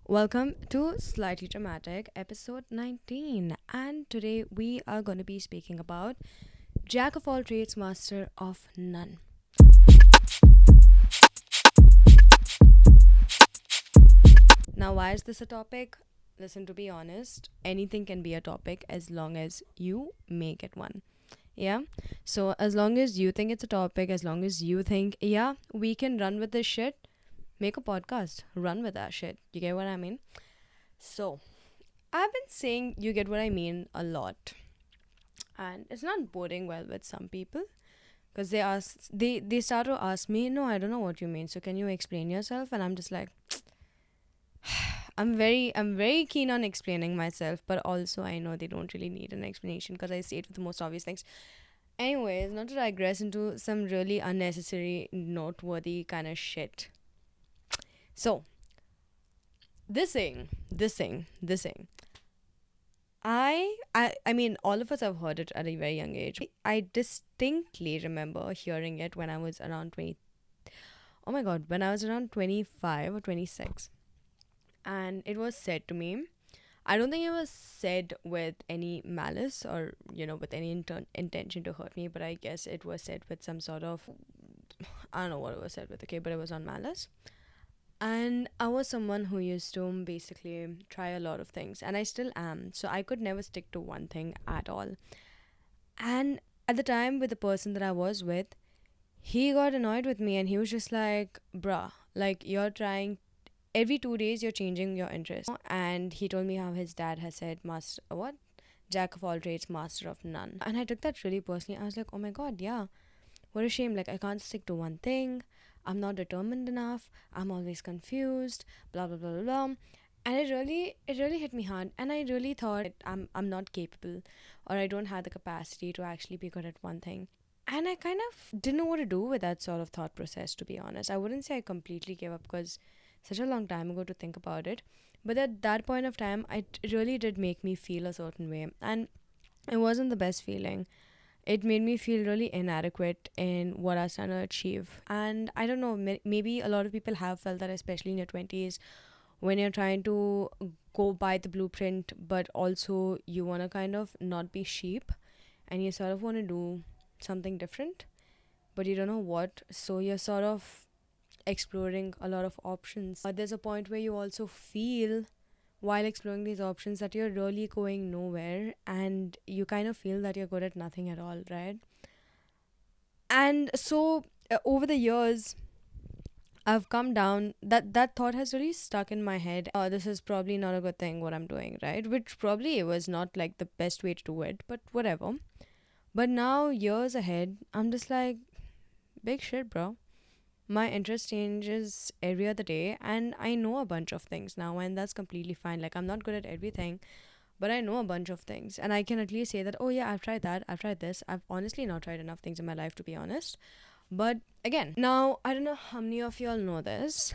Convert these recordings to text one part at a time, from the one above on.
Welcome to Slightly Dramatic, episode 19. And today we are going to be speaking about Jack of all trades, master of none. Now, why is this a topic? Listen, to be honest, anything can be a topic as long as you make it one. Yeah? So, as long as you think it's a topic, as long as you think, yeah, we can run with this shit, make a podcast, run with that shit. You get what I mean? So, I've been saying you get what I mean a lot, and it's not boding well with some people because they start to ask me, no, I don't know what you mean. So can you explain yourself? And I'm just like, I'm very keen on explaining myself, but also I know they don't really need an explanation because I say it with the most obvious things. Anyways, not to digress into some really unnecessary, noteworthy kind of shit. So this thing. I mean, all of us have heard it at a very young age. I distinctly remember hearing it when I was around 20. Oh my god, when I was around 25 or 26. And it was said to me. I don't think it was said with any malice or, with any intention to hurt me, but I guess it was said with some sort of. I don't know what it was said with, okay, but it was on malice. And I was someone who used to basically try a lot of things, and I still am. So I could never stick to one thing at all. And at the time, with the person that I was with, he got annoyed with me and he was just like, bruh, like you're trying, every 2 days you're changing your interest. And he told me how his dad has said, master, what? Jack of all trades, master of none. And I took that really personally. I was like, oh my god, yeah, what a shame. Like, I can't stick to one thing. I'm not determined enough. I'm always confused. Blah blah blah blah blah. And it really hit me hard. And I really thought I'm not capable, or I don't have the capacity to actually be good at one thing. And I kind of didn't know what to do with that sort of thought process. To be honest, I wouldn't say I completely gave up because such a long time ago to think about it. But at that point of time, it really did make me feel a certain way, and it wasn't the best feeling. It made me feel really inadequate in what I was trying to achieve. And I don't know, maybe a lot of people have felt that, especially in your 20s, when you're trying to go by the blueprint, but also you want to kind of not be sheep and you sort of want to do something different, but you don't know what. So you're sort of exploring a lot of options. But there's a point where you also feel while exploring these options that you're really going nowhere and you kind of feel that you're good at nothing at all, right? And so over the years, I've come down that thought has really stuck in my head. This is probably not a good thing what I'm doing, right? Which probably was not like the best way to do it, but whatever. But now years ahead, I'm just like, big shit, bro. My interest changes every other day, and I know a bunch of things now, and that's completely fine. Like, I'm not good at everything, but I know a bunch of things, and I can at least say that, oh yeah, I've tried that, I've tried this. I've honestly not tried enough things in my life, to be honest. But again, now I don't know how many of you all know this,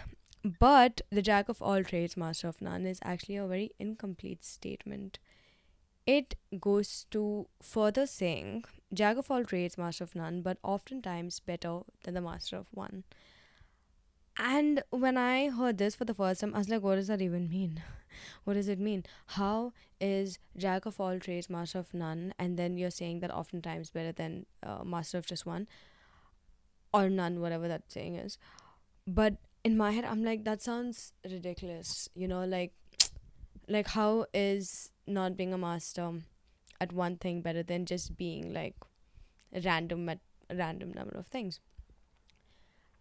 but the jack of all trades, master of none is actually a very incomplete statement. It goes to further saying jack of all trades, master of none, but oftentimes better than the master of one. And when I heard this for the first time, I was like, what does that even mean? What does it mean? How is Jack of all trades, master of none? And then you're saying that oftentimes better than master of just one or none, whatever that saying is. But in my head, I'm like, that sounds ridiculous. Like how is not being a master at one thing better than just being like random at a random number of things?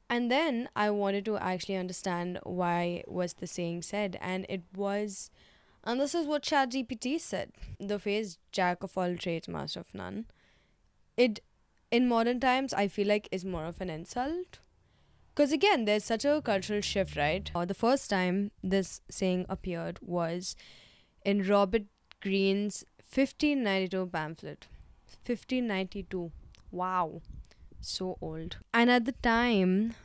And then I wanted to actually understand why was the saying said, and it was, and this is what ChatGPT said. The phrase "jack of all trades, master of none." It, in modern times, I feel like is more of an insult. Because again, there's such a cultural shift, right? The first time this saying appeared was in Robert Greene's 1592 pamphlet. 1592. Wow, so old. And at the time,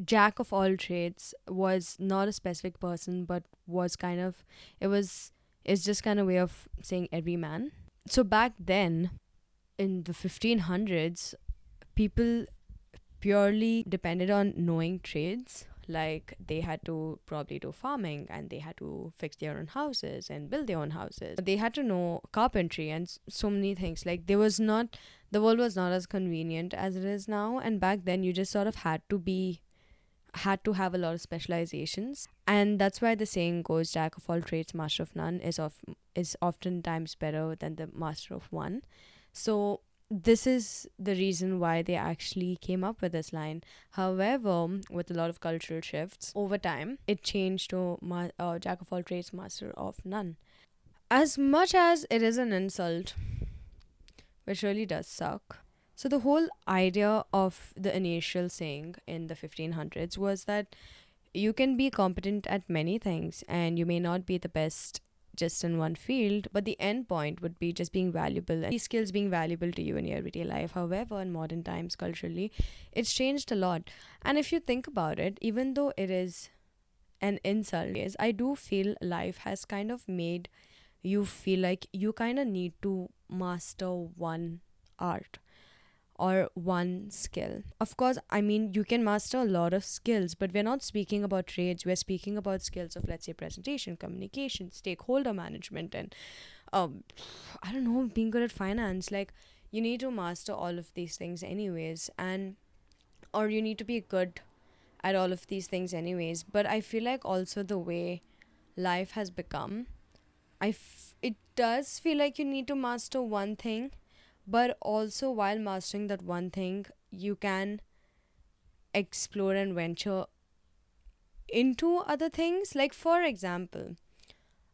jack of all trades was not a specific person, but was kind of, it was, it's just kind of way of saying every man. So back then, in the 1500s, people purely depended on knowing trades. Like they had to probably do farming, and they had to fix their own houses and build their own houses. They had to know carpentry and so many things. Like there was not, the world was not as convenient as it is now. And back then you just sort of had to have a lot of specializations. And that's why the saying goes, jack of all trades, master of none is oftentimes better than the master of one. So this is the reason why they actually came up with this line. However, with a lot of cultural shifts over time, it changed to jack of all trades, master of none. As much as it is an insult, which really does suck. So the whole idea of the initial saying in the 1500s was that you can be competent at many things and you may not be the best just in one field, but the end point would be just being valuable and these skills being valuable to you in your everyday life. However, in modern times, culturally, it's changed a lot. And if you think about it, even though it is an insult, is I do feel life has kind of made you feel like you kind of need to master one art or one skill. Of course, I mean, you can master a lot of skills, but we're not speaking about trades. We're speaking about skills of, let's say, presentation, communication, stakeholder management, and um, I don't know, being good at finance. Like, you need to master all of these things, anyways, and or you need to be good at all of these things, anyways. But I feel like also the way life has become, it does feel like you need to master one thing, but also while mastering that one thing, you can explore and venture into other things. Like, for example,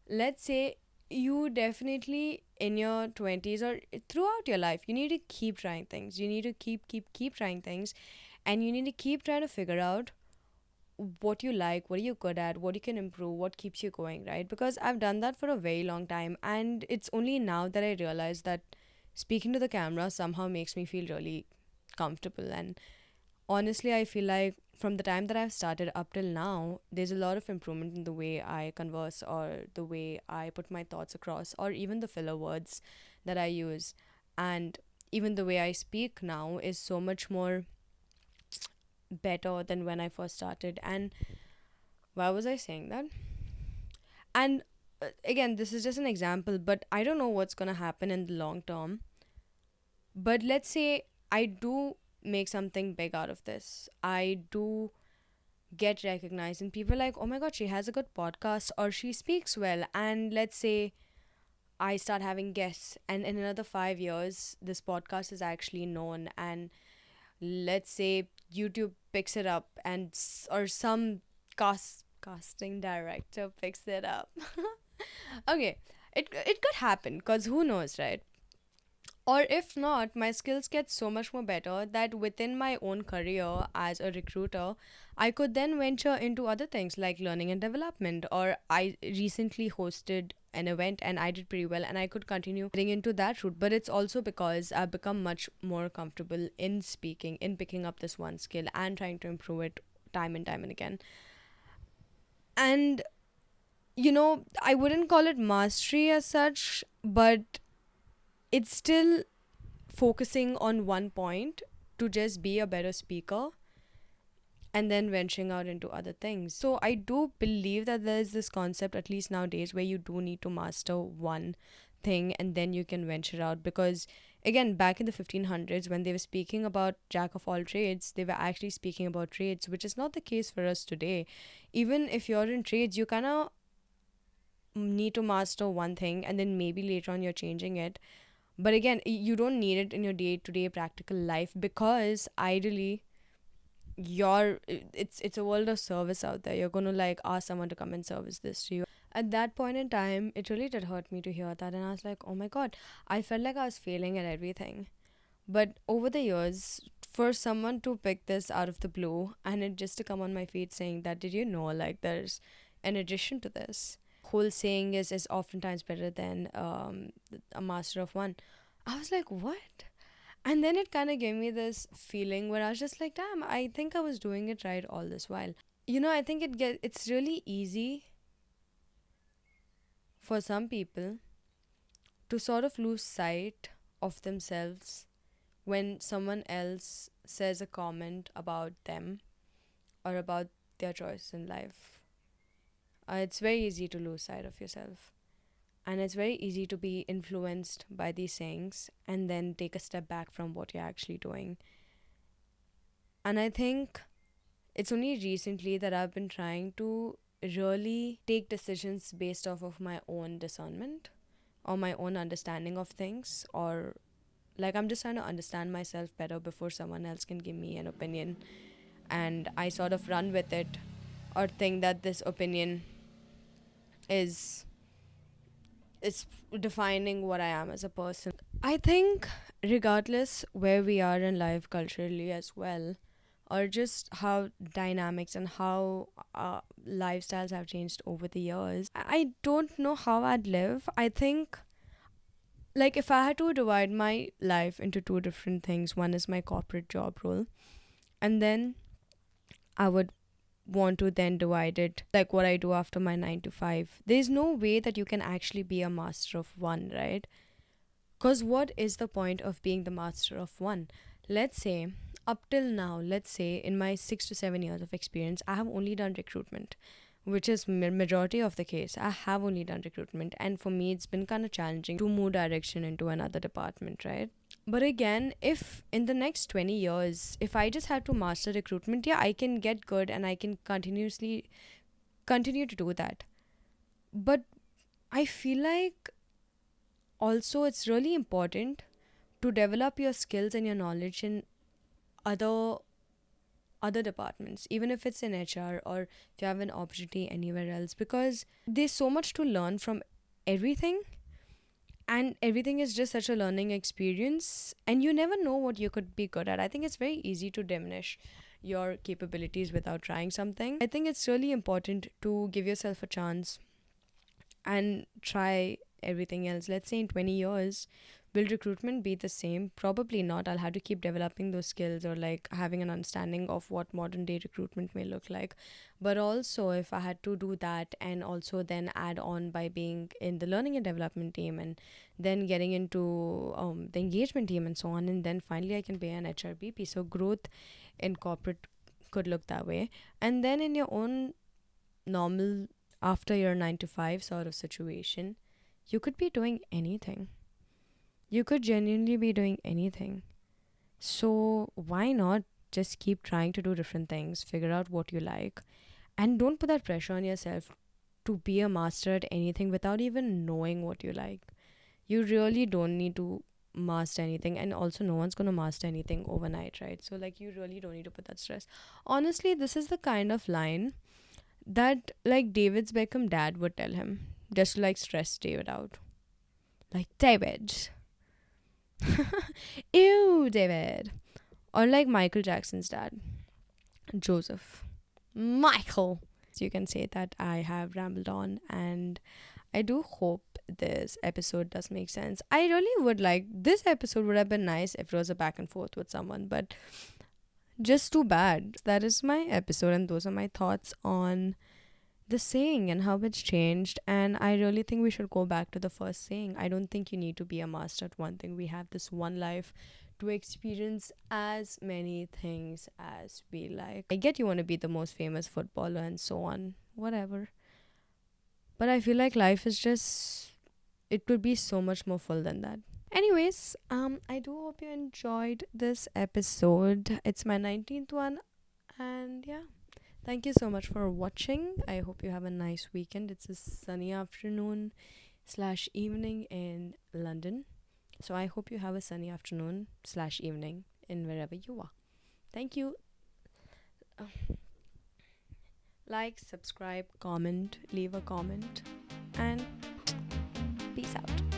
let's say you definitely in your 20s or throughout your life, you need to keep trying things. You need to keep trying things, and you need to keep trying to figure out what you like, what are you good at, what you can improve, what keeps you going, right? Because I've done that for a very long time, and it's only now that I realize that speaking to the camera somehow makes me feel really comfortable. And honestly, I feel like from the time that I've started up till now, there's a lot of improvement in the way I converse, or the way I put my thoughts across, or even the filler words that I use. And even the way I speak now is so much more better than when I first started. And why was I saying that? And again, this is just an example, but I don't know what's going to happen in the long term. But let's say I do make something big out of this. I do get recognized, and people are like, oh my god, she has a good podcast, or she speaks well. And let's say I start having guests, and in another 5 years, this podcast is actually known. And let's say YouTube picks it up, and or some casting director picks it up. Okay, it could happen, because who knows, right? Or if not, my skills get so much more better that within my own career as a recruiter, I could then venture into other things like learning and development. Or I recently hosted an event and I did pretty well, and I could continue getting into that route. But it's also because I've become much more comfortable in speaking, in picking up this one skill and trying to improve it time and time and again. And I wouldn't call it mastery as such, but it's still focusing on one point to just be a better speaker, and then venturing out into other things. So I do believe that there is this concept, at least nowadays, where you do need to master one thing and then you can venture out. Because again, back in the 1500s, when they were speaking about jack of all trades, they were actually speaking about trades, which is not the case for us today. Even if you're in trades, you kind of need to master one thing, and then maybe later on you're changing it. But again, you don't need it in your day-to-day practical life, because ideally it's a world of service out there. You're going to like ask someone to come and service this to you. At that point in time, it really did hurt me to hear that, and I was like, oh my god, I felt like I was failing at everything. But over the years, for someone to pick this out of the blue and it just to come on my feed saying that, did you know, like, there's an addition to this whole saying is oftentimes better than a master of one. I was like, what? And then it kind of gave me this feeling where I was just like, damn, I think I was doing it right all this while. I think it's really easy for some people to sort of lose sight of themselves when someone else says a comment about them or about their choices in life. It's very easy to lose sight of yourself. And it's very easy to be influenced by these sayings and then take a step back from what you're actually doing. And I think it's only recently that I've been trying to really take decisions based off of my own discernment or my own understanding of things, or like I'm just trying to understand myself better before someone else can give me an opinion, and I sort of run with it or think that this opinion is is defining what I am as a person. I think regardless where we are in life culturally as well, or just how dynamics and how lifestyles have changed over the years, I don't know how I'd live. I think, like, if I had to divide my life into two different things, one is my corporate job role, and then I would want to then divide it like what I do after my 9 to 5. There's no way that you can actually be a master of one, right? Because what is the point of being the master of one? Let's say, up till now, let's say in my 6 to 7 years of experience, I have only done recruitment, which is majority of the case. I have only done recruitment, and for me, it's been kind of challenging to move direction into another department, right? But again, if in the next 20 years, if I just had to master recruitment, yeah, I can get good and I can continuously continue to do that. But I feel like also it's really important to develop your skills and your knowledge in other other departments, even if it's in HR or if you have an opportunity anywhere else, because there's so much to learn from everything, and everything is just such a learning experience, and you never know what you could be good at. I think it's very easy to diminish your capabilities without trying something. I think it's really important to give yourself a chance and try everything else. Let's say in 20 years, will recruitment be the same? Probably not. I'll have to keep developing those skills or like having an understanding of what modern day recruitment may look like. But also, if I had to do that and also then add on by being in the learning and development team and then getting into the engagement team and so on, and then finally I can be an HRBP. So, growth in corporate could look that way. And then in your own normal, after your 9 to 5 sort of situation, you could be doing anything. You could genuinely be doing anything. So why not just keep trying to do different things, figure out what you like, and don't put that pressure on yourself to be a master at anything without even knowing what you like. You really don't need to master anything, and also no one's going to master anything overnight, right? So like you really don't need to put that stress. Honestly, this is the kind of line that like David's Beckham dad would tell him just to like stress David out. Like, David. Ew, David. Or like Michael Jackson's dad, Joseph. Michael. So you can say that I have rambled on, and I do hope this episode does make sense. I really would like, this episode would have been nice if it was a back and forth with someone, but just too bad. That is my episode, and those are my thoughts on the saying and how it's changed. And I really think we should go back to the first saying. I don't think you need to be a master at one thing. We have this one life to experience as many things as we like. I get you want to be the most famous footballer and so on, whatever, but I feel like life is just, it could be so much more full than that. Anyways, I do hope you enjoyed this episode. It's my 19th one, and yeah, thank you so much for watching. I hope you have a nice weekend. It's a sunny afternoon slash evening in London. So I hope you have a sunny afternoon slash evening in wherever you are. Thank you. Like, subscribe, comment, leave a comment, and peace out.